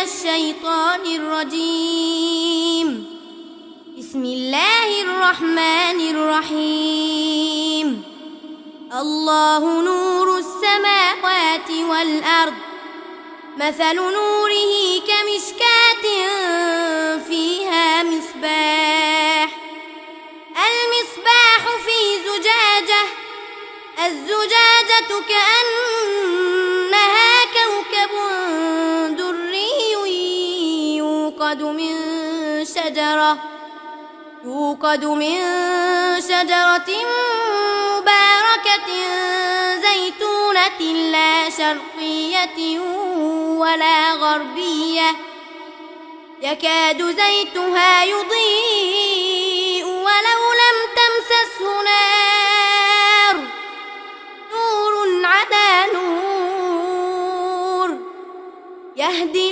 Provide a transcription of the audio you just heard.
الشيطان الرجيم. بسم الله الرحمن الرحيم. الله نور السماوات والأرض، مثل نوره كمشكاة فيها مصباح، المصباح في زجاجة، الزجاجة كأنها كوكب دري يوقد من شجرة مباركة زيتونة لا شرقية ولا غربية، يكاد زيتها يضيء ولو لم تمسسه نار، نور على نور، يهدي